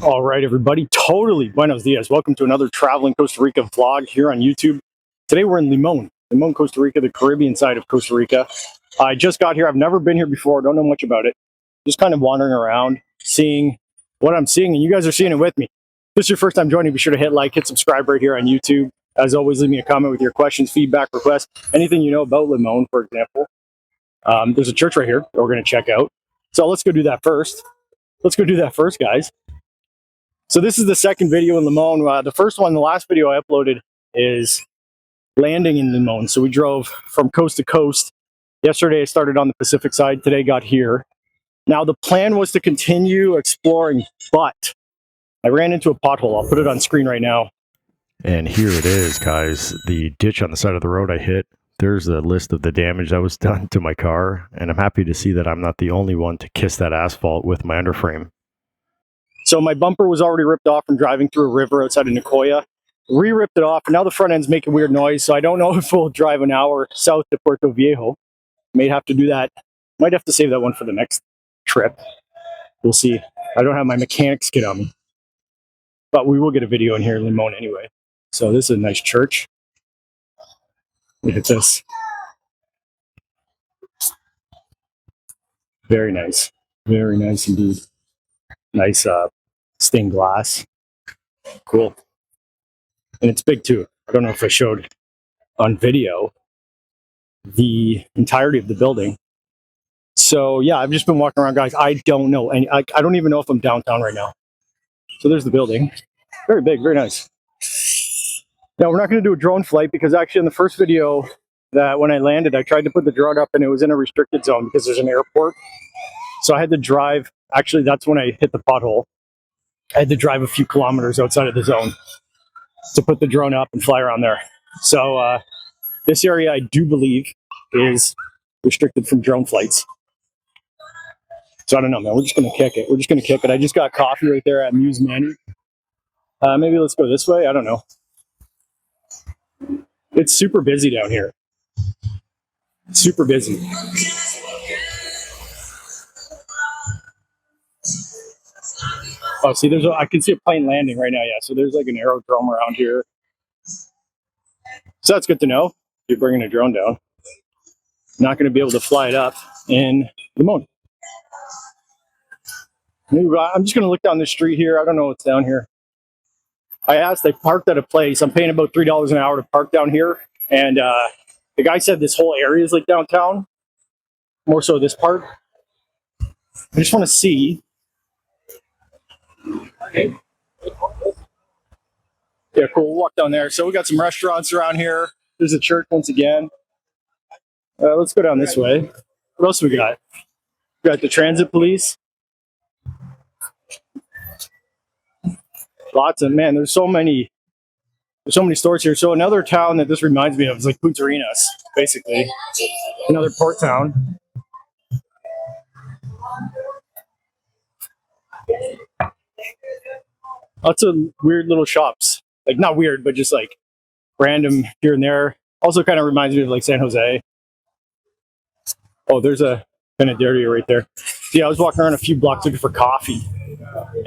All right, everybody. Totally buenos dias. Welcome to another traveling Costa Rica vlog here on YouTube. Today we're in Limon, Costa Rica, the Caribbean side of Costa Rica. I just got here. I've never been here before. Don't know much about it. Just kind of wandering around, seeing what I'm seeing, and you guys are seeing it with me. If this is your first time joining, be sure to hit like, hit subscribe right here on YouTube. As always, leave me a comment with your questions, feedback, requests, anything you know about Limon, for example. There's a church right here that we're going to check out. So let's go do that first. Guys. So this is the second video in Limon. The first one, the last video I uploaded, is landing in Limon. So we drove from coast to coast. Yesterday I started on the Pacific side. Today got here. Now the plan was to continue exploring, but I ran into a pothole. I'll put it on screen right now. And here it is, guys. The ditch on the side of the road I hit. There's a list of the damage that was done to my car. And I'm happy to see that I'm not the only one to kiss that asphalt with my underframe. So my bumper was already ripped off from driving through a river outside of Nicoya. Re-ripped it off, and now the front end's making weird noise, so I don't know if we'll drive an hour south to Puerto Viejo. May have to do that. Might have to save that one for the next trip. We'll see. I don't have my mechanics kit on me. But we will get a video in here in Limon anyway. So this is a nice church. Look at this. Very nice. Very nice indeed. Nice stained glass. Cool. And it's big too. I don't know if I showed on video the entirety of the building. So yeah, I've just been walking around, guys. I don't know. And I don't even know if I'm downtown right now. So there's the building. Very big, very nice. Now we're not going to do a drone flight because actually in the first video that when I landed, I tried to put the drone up and it was in a restricted zone because there's an airport. So I had to drive. Actually, that's when I hit the pothole. I had to drive a few kilometers outside of the zone to put the drone up and fly around there. So this area, I do believe, is restricted from drone flights. So I don't know, man. We're just going to kick it. I just got coffee right there at Muse Manny. Maybe let's go this way. I don't know. It's super busy down here. Super busy. Oh, see, I can see a plane landing right now. Yeah, so there's like an aerodrome around here. So that's good to know. You're bringing a drone down. Not going to be able to fly it up in Limon. I'm just going to look down the street here. I don't know what's down here. I parked at a place. I'm paying about $3 an hour to park down here. And the guy said this whole area is like downtown. More so this part. I just want to see. Okay. Yeah, cool. We'll walk down there. So we got some restaurants around here. There's a church once again. Let's go down this way. What else we got? We got the transit police. Lots of, man, there's so many stores here. So another town that this reminds me of is like Punta Arenas, basically. Another port town. Lots of weird little shops. Like not weird, but just like random here and there. Also kind of reminds me of like San Jose. Oh, there's a Panaderia right there. See, I was walking around a few blocks looking for coffee.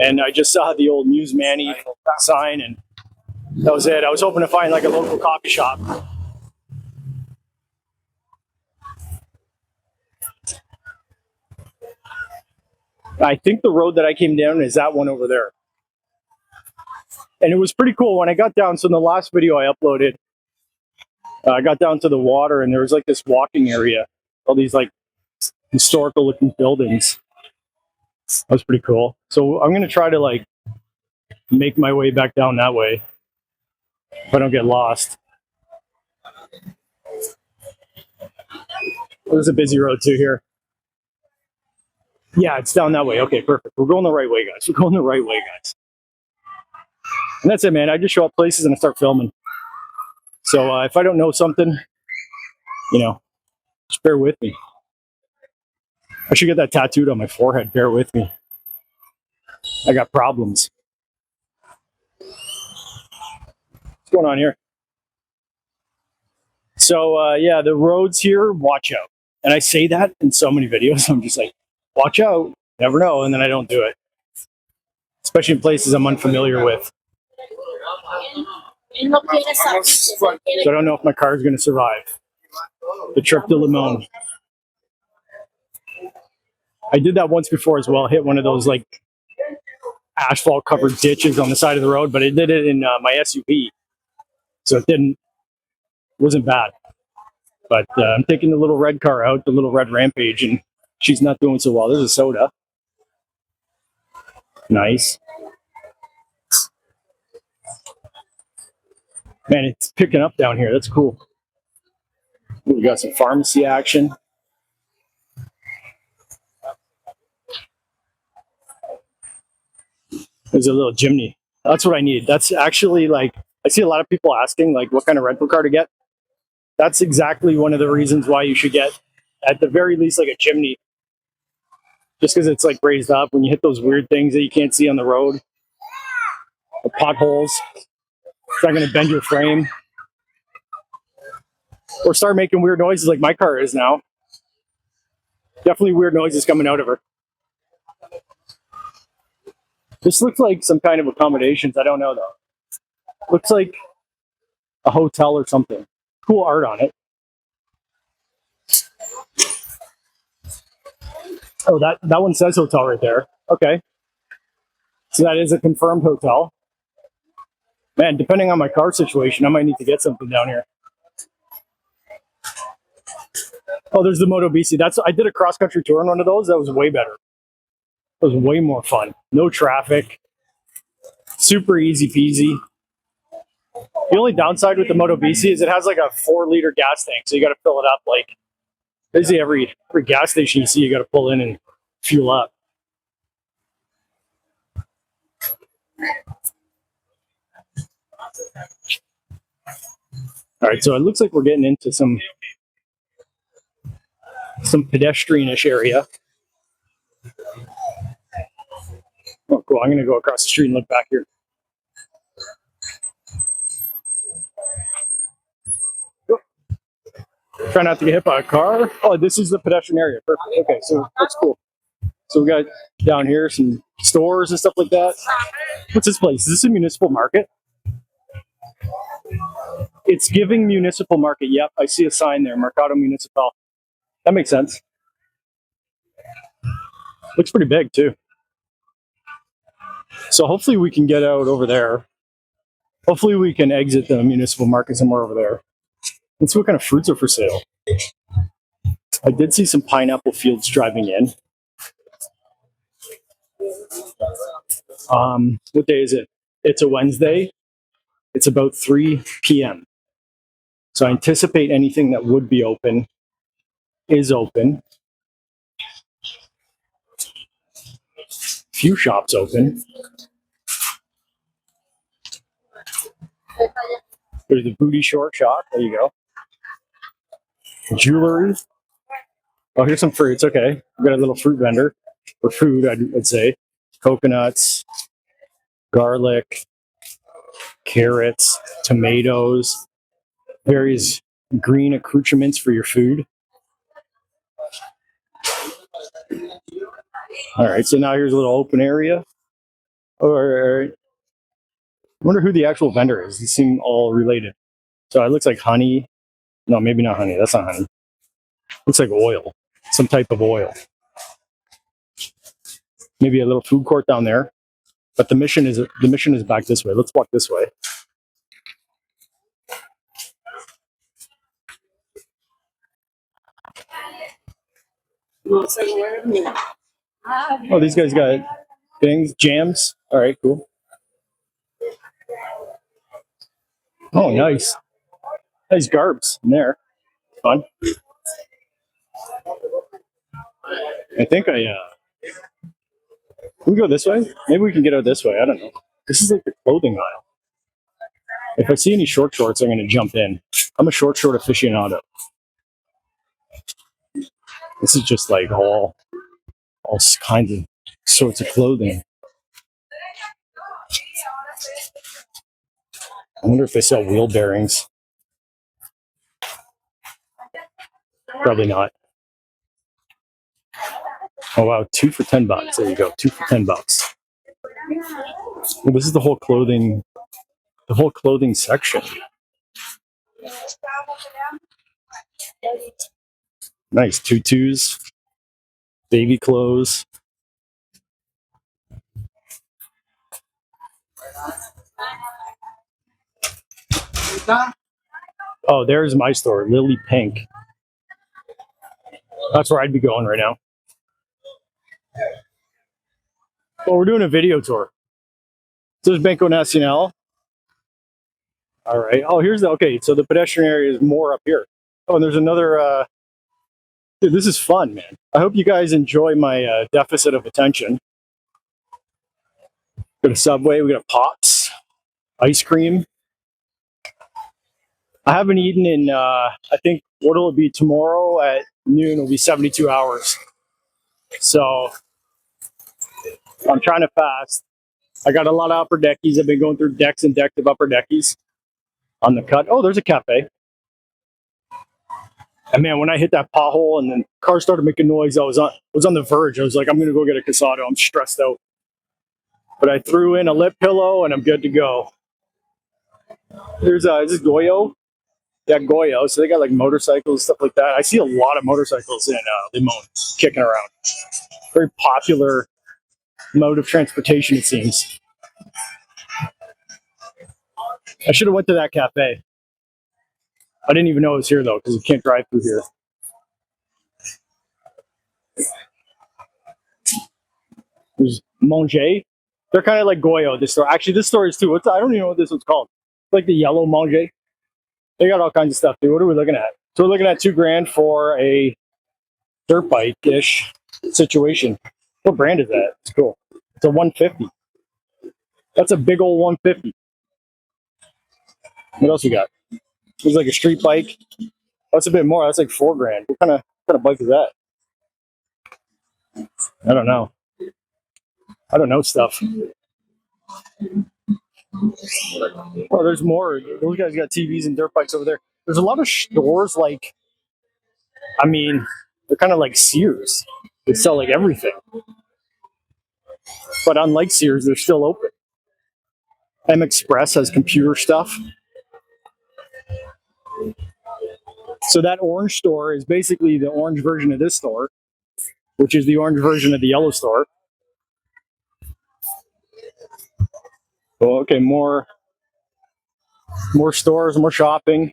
And I just saw the old Muse Manny sign, and that was it. I was hoping to find like a local coffee shop. I think the road that I came down is that one over there. And it was pretty cool when I got down. So in the last video I uploaded, I got down to the water and there was like this walking area. All these like historical looking buildings. That was pretty cool. So I'm going to try to like make my way back down that way if I don't get lost. There's a busy road too here. Yeah, it's down that way. Okay, perfect. We're going the right way, guys. And that's it, man. I just show up places and I start filming. So if I don't know something, you know, just bear with me. I should get that tattooed on my forehead. Bear with me. I got problems. What's going on here? So yeah, the roads here, watch out. And I say that in so many videos. I'm just like, watch out. Never know. And then I don't do it. especially in places I'm unfamiliar with. So I don't know if my car is going to survive the trip to Limon. I did that once before as well. Hit one of those like asphalt covered ditches on the side of the road, but I did it in my SUV, so it wasn't bad. But I'm taking the little red car out, the little red Rampage, and she's not doing so well. There's a soda. Nice. Man, it's picking up down here. That's cool. We got some pharmacy action. There's a little chimney. That's what I need. That's actually like, I see a lot of people asking like what kind of rental car to get. That's exactly one of the reasons why you should get, at the very least, like a chimney. Just because it's like raised up. When you hit those weird things that you can't see on the road, the potholes, it's not going to bend your frame. Or start making weird noises like my car is now. Definitely weird noises coming out of her. This looks like some kind of accommodations. I don't know though. Looks like a hotel or something. Cool art on it. Oh, that one says hotel right there. Okay. So that is a confirmed hotel. Man, depending on my car situation, I might need to get something down here. Oh, there's the Moto BC. I did a cross-country tour on one of those. That was way better. It was way more fun. No traffic. Super easy peasy. The only downside with the Moto BC is it has like a 4-liter gas tank, so you got to fill it up. Like basically every gas station you see, you got to pull in and fuel up. All right, so it looks like we're getting into some pedestrian-ish area. Oh, cool. I'm going to go across the street and look back here. Try not to get hit by a car. Oh, this is the pedestrian area. Perfect. Okay, so that's cool. So we got down here some stores and stuff like that. What's this place? Is this a municipal market? It's giving municipal market. Yep, I see a sign there, Mercado Municipal. That makes sense. Looks pretty big too. So hopefully we can get out over there. Hopefully we can exit the municipal market somewhere over there. Let's see what kind of fruits are for sale. I did see some pineapple fields driving in. What day is it? It's a Wednesday. It's about 3 p.m. So I anticipate anything that would be open is open. Few shops open. There's the booty short shop. There you go. Jewelry. Oh, here's some fruits. Okay. We've got a little fruit vendor. For food, I'd say. Coconuts, garlic, carrots, tomatoes, various green accoutrements for your food. All right, so now here's a little open area. All right. I wonder who the actual vendor is. These seem all related. So it looks like honey. No, maybe not honey. That's not honey. Looks like oil. Some type of oil. Maybe a little food court down there. But the mission is back this way. Let's walk this way. Oh, these guys got things, jams. All right, cool. Oh, nice. Nice garbs in there. Fun. I think can we go this way? Maybe we can get out this way. I don't know. This is like the clothing aisle. If I see any short shorts, I'm going to jump in. I'm a short aficionado. This is just like all kinds of sorts of clothing. I wonder if they sell wheel bearings. Probably not. Oh wow, 2 for $10. There you go, 2 for $10. Well, this is the whole clothing section. Nice tutus, baby clothes. Oh, there's my store, Lily Pink. That's where I'd be going right now. Well, we're doing a video tour. So there's Banco Nacional. All right. Oh, here's the, okay, so the pedestrian area is more up here. Oh, and there's another, dude, this is fun, man. I hope you guys enjoy my deficit of attention. Got a Subway, we got a Pops, ice cream. I haven't eaten in, I think, what will it be tomorrow at noon? It'll be 72 hours. So I'm trying to fast. I got a lot of upper deckies. I've been going through decks and decks of upper deckies on the cut. Oh, there's a cafe. And man, when I hit that pothole and then the car started making noise, I was on the verge. I was like, I'm gonna go get a Casado. I'm stressed out. But I threw in a lip pillow and I'm good to go. There's is this Goyo? Yeah, Goyo. So they got like motorcycles, stuff like that. I see a lot of motorcycles in Limon kicking around. Very popular mode of transportation, it seems. I should have went to that cafe. I didn't even know it was here though, because you can't drive through here. There's Manger. They're kind of like Goyo, this store. Actually, this store is too. I don't even know what this one's called. It's like the yellow Manger. They got all kinds of stuff, dude. What are we looking at? So we're looking at $2,000 for a dirt bike-ish situation. What brand is that? It's cool. It's a 150. That's a big old 150. What else we got? There's like a street bike. That's a bit more. That's like $4,000. What kind of bike is that? I don't know. I don't know stuff. Oh, there's more. Those guys got TVs and dirt bikes over there. There's a lot of stores like, I mean, they're kind of like Sears. They sell like everything. But unlike Sears, they're still open. M Express has computer stuff. So that orange store is basically the orange version of this store, which is the orange version of the yellow store. Well, okay, more stores, more shopping.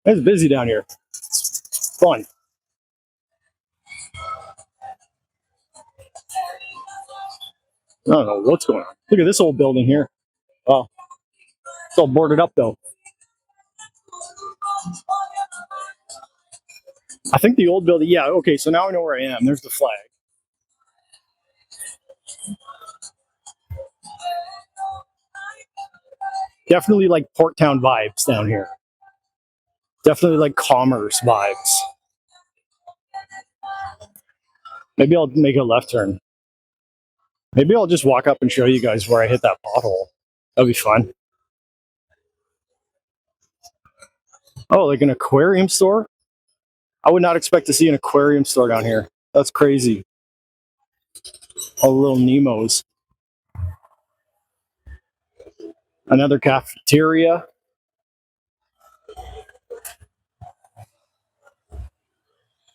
It's busy down here. It's fun. I don't know what's going on. Look at this old building here. Oh, it's all boarded up though. I think the old building, yeah, okay, so now I know where I am. There's the flag. Definitely like Port Town vibes down here. Definitely like commerce vibes. Maybe I'll make a left turn. Maybe I'll just walk up and show you guys where I hit that pothole. That'll be fun. Oh, like an aquarium store? I would not expect to see an aquarium store down here. That's crazy. All the little Nemos. Another cafeteria.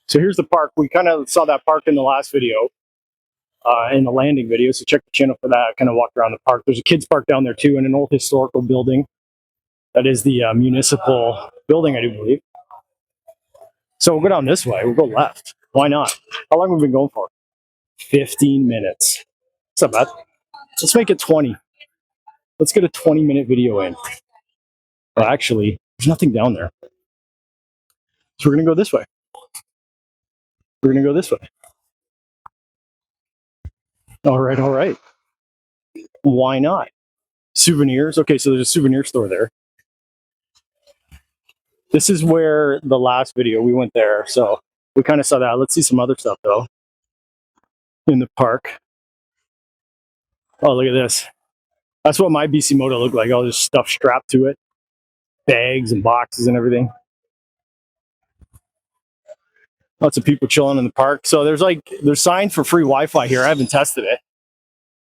So here's the park. We kind of saw that park in the last video, in the landing video. So check the channel for that. I kind of walked around the park. There's a kids park down there too, and an old historical building. That is the municipal building, I do believe. So we'll go down this way. We'll go left. Why not? How long have we been going for? 15 minutes. It's not bad. Let's make it 20. Let's get a 20-minute video in. Well, actually, there's nothing down there. So we're going to go this way. We're going to go this way. All right, all right. Why not? Souvenirs. Okay, so there's a souvenir store there. This is where the last video we went there. So we kind of saw that. Let's see some other stuff, though, in the park. Oh, look at this. That's what my BC Moto looked like. All this stuff strapped to it. Bags and boxes and everything. Lots of people chilling in the park. So there's signs for free Wi-Fi here. I haven't tested it.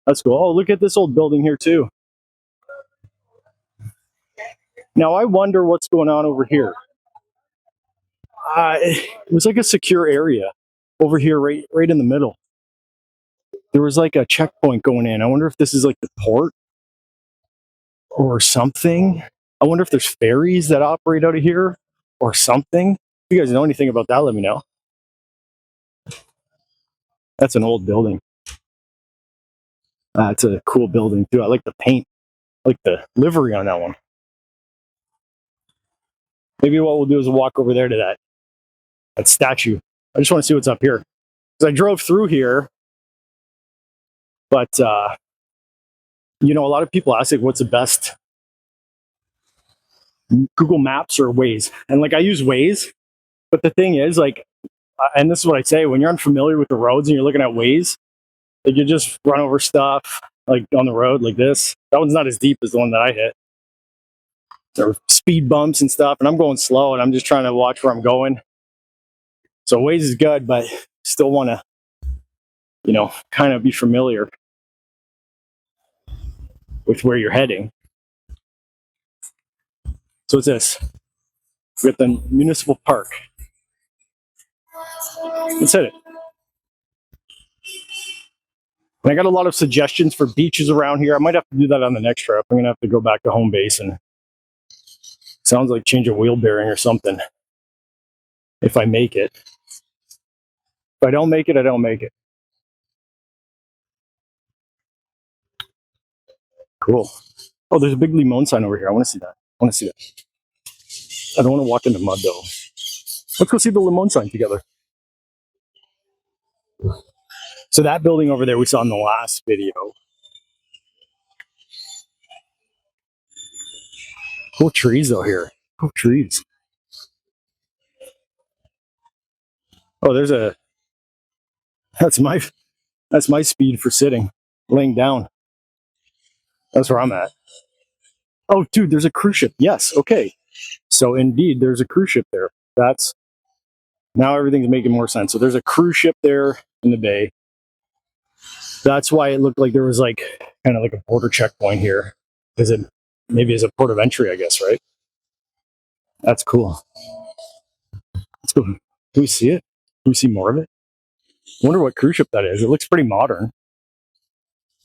That's cool. Oh, look at this old building here too. Now I wonder what's going on over here. It was like a secure area over here, right in the middle. There was like a checkpoint going in. I wonder if this is like the port or something. I wonder if there's ferries that operate out of here or something. If you guys know anything about that, let me know. That's an old building. It's a cool building too. I like the paint. I like the livery on that one. Maybe what we'll do is we'll walk over there to that statue. I just want to see what's up here. Because I drove through here, but you know, a lot of people ask like, what's the best, Google Maps or Waze? And like I use Waze, but the thing is like, and this is what I say, when you're unfamiliar with the roads and you're looking at Waze, like you just run over stuff like on the road like this. That one's not as deep as the one that I hit. There were speed bumps and stuff, and I'm going slow and I'm just trying to watch where I'm going. So Waze is good, but still want to, you know, kind of be familiar with where you're heading. So it's this. We got the municipal park. Let's hit it. And I got a lot of suggestions for beaches around here. I might have to do that on the next trip. I'm gonna have to go back to home base and sounds like change a wheel bearing or something. If I make it. If I don't make it, I don't make it. Cool. Oh, there's a big Limon sign over here. I want to see that. I want to see that. I don't want to walk into mud though. Let's go see the Limon sign together. So that building over there we saw in the last video. Cool trees though here. Cool trees. Oh, that's my speed for sitting, laying down. That's where I'm at. Oh, dude, there's a cruise ship. Yes, okay. So indeed, there's a cruise ship there. Now everything's making more sense. So there's a cruise ship there in the bay. That's why it looked like there was like kind of like a border checkpoint here. Is it maybe as a port of entry, I guess, right? That's cool. Let's go. Do we see it? Do we see more of it? I wonder what cruise ship that is. It looks pretty modern.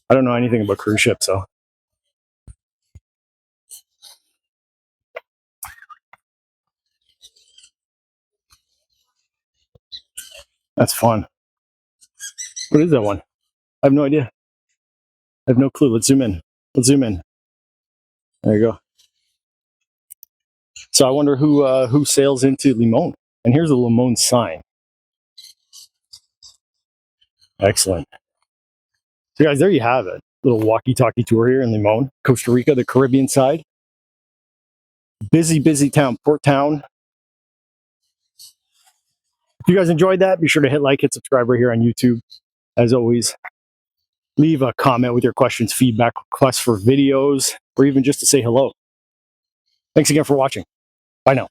I don't know anything about cruise ships, so. That's fun. What is that one? I have no idea. I have no clue. Let's zoom in. Let's zoom in. There you go. So I wonder who sails into Limon. And here's a Limon sign. Excellent. So guys, there you have it. Little walkie-talkie tour here in Limon, Costa Rica, the Caribbean side. Busy, busy town, port town. If you guys enjoyed that, be sure to hit like, hit subscribe right here on YouTube. As always, leave a comment with your questions, feedback, requests for videos, or even just to say hello. Thanks again for watching. Bye now.